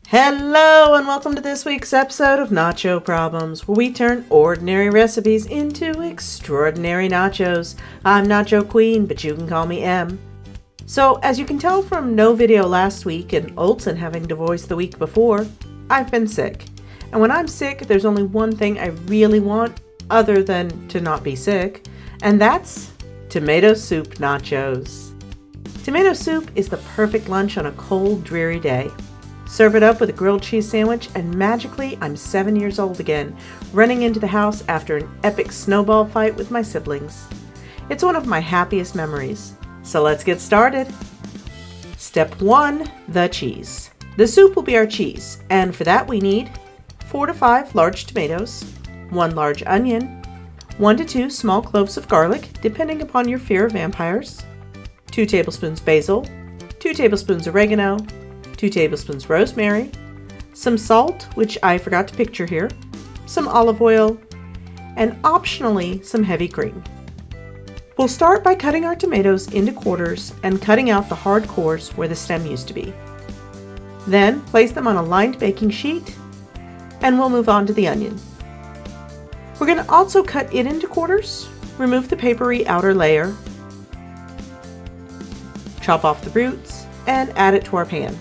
Hello and welcome to this week's episode of Nacho Problems, where we turn ordinary recipes into extraordinary nachos. I'm Nacho Queen, but you can call me M. So, as you can tell from no video last week and Olsen having to voice the week before, I've been sick. And when I'm sick, there's only one thing I really want other than to not be sick, and that's tomato soup nachos. Tomato soup is the perfect lunch on a cold, dreary day. Serve it up with a grilled cheese sandwich, and magically I'm 7 years old again, running into the house after an epic snowball fight with my siblings. It's one of my happiest memories. So let's get started. Step 1, the cheese. The soup will be our cheese, and for that we need 4 to 5 large tomatoes, 1 large onion, 1 to 2 small cloves of garlic, depending upon your fear of vampires, 2 tablespoons basil, 2 tablespoons oregano, 2 tablespoons rosemary, some salt, which I forgot to picture here, some olive oil, and optionally some heavy cream. We'll start by cutting our tomatoes into quarters and cutting out the hard cores where the stem used to be. Then place them on a lined baking sheet, and we'll move on to the onion. We're going to also cut it into quarters, remove the papery outer layer, chop off the roots, and add it to our pan.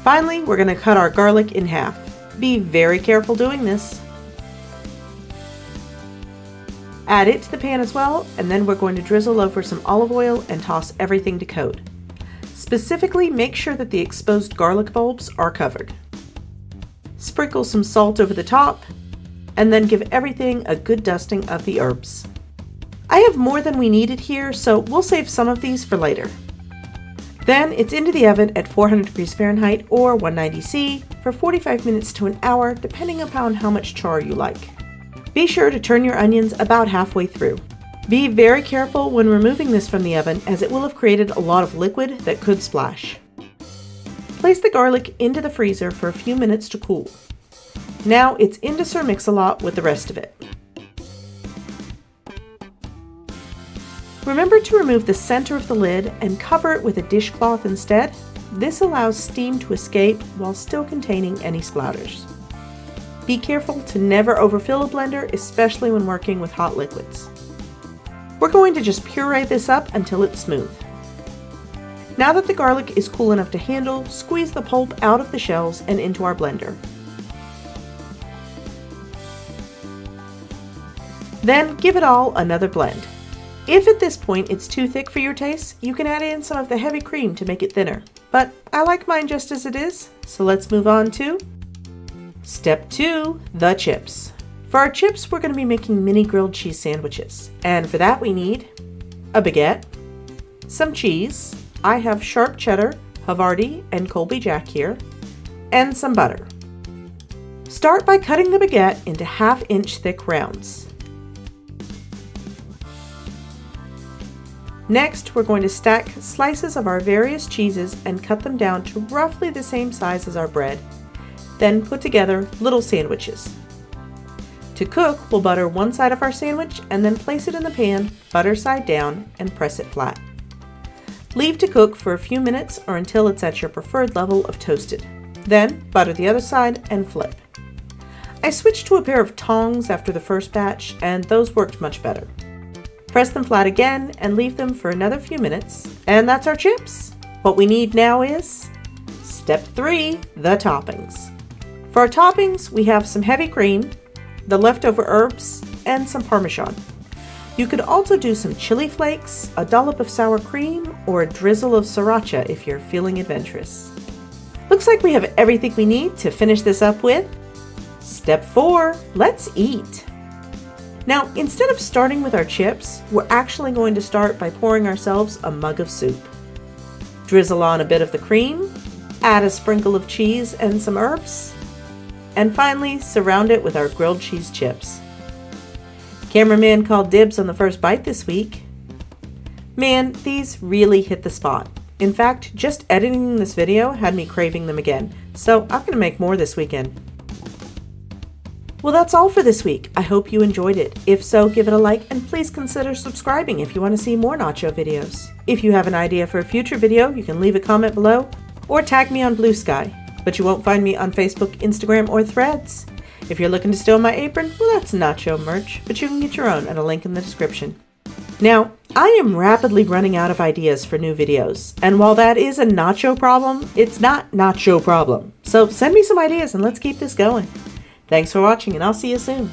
Finally, we're going to cut our garlic in half. Be very careful doing this. Add it to the pan as well, and then we're going to drizzle over some olive oil and toss everything to coat. Specifically, make sure that the exposed garlic bulbs are covered. Sprinkle some salt over the top, and then give everything a good dusting of the herbs. I have more than we needed here, so we'll save some of these for later. Then it's into the oven at 400 degrees Fahrenheit or 190 C for 45 minutes to an hour, depending upon how much char you like. Be sure to turn your onions about halfway through. Be very careful when removing this from the oven, as it will have created a lot of liquid that could splash. Place the garlic into the freezer for a few minutes to cool. Now it's into Sir Mix-a-Lot with the rest of it. Remember to remove the center of the lid and cover it with a dishcloth instead. This allows steam to escape while still containing any splatters. Be careful to never overfill a blender, especially when working with hot liquids. We're going to just puree this up until it's smooth. Now that the garlic is cool enough to handle, squeeze the pulp out of the shells and into our blender. Then give it all another blend. If at this point it's too thick for your taste, you can add in some of the heavy cream to make it thinner. But I like mine just as it is, so let's move on to Step 2, the chips. For our chips, we're going to be making mini grilled cheese sandwiches. And for that we need a baguette, some cheese, I have sharp cheddar, Havarti, and Colby Jack here, and some butter. Start by cutting the baguette into 1/2 inch thick rounds. Next, we're going to stack slices of our various cheeses and cut them down to roughly the same size as our bread. Then put together little sandwiches. To cook, we'll butter one side of our sandwich and then place it in the pan, butter side down, and press it flat. Leave to cook for a few minutes or until it's at your preferred level of toasted. Then butter the other side and flip. I switched to a pair of tongs after the first batch, and those worked much better. Press them flat again and leave them for another few minutes, and that's our chips. What we need now is Step 3, the toppings. For our toppings, we have some heavy cream, the leftover herbs, and some Parmesan. You could also do some chili flakes, a dollop of sour cream, or a drizzle of sriracha if you're feeling adventurous. Looks like we have everything we need to finish this up with Step 4, let's eat. Now, instead of starting with our chips, we're actually going to start by pouring ourselves a mug of soup. Drizzle on a bit of the cream, add a sprinkle of cheese and some herbs, and finally surround it with our grilled cheese chips. Cameraman called dibs on the first bite this week. Man, these really hit the spot. In fact, just editing this video had me craving them again, so I'm gonna make more this weekend. Well, that's all for this week. I hope you enjoyed it. If so, give it a like and please consider subscribing if you want to see more nacho videos. If you have an idea for a future video, you can leave a comment below or tag me on Blue Sky. but you won't find me on Facebook, Instagram, or Threads. If you're looking to steal my apron, well, that's Nacho merch, but you can get your own at a link in the description. Now, I am rapidly running out of ideas for new videos, and while that is a Nacho problem, it's not Nacho problem. So send me some ideas and let's keep this going. Thanks for watching, and I'll see you soon.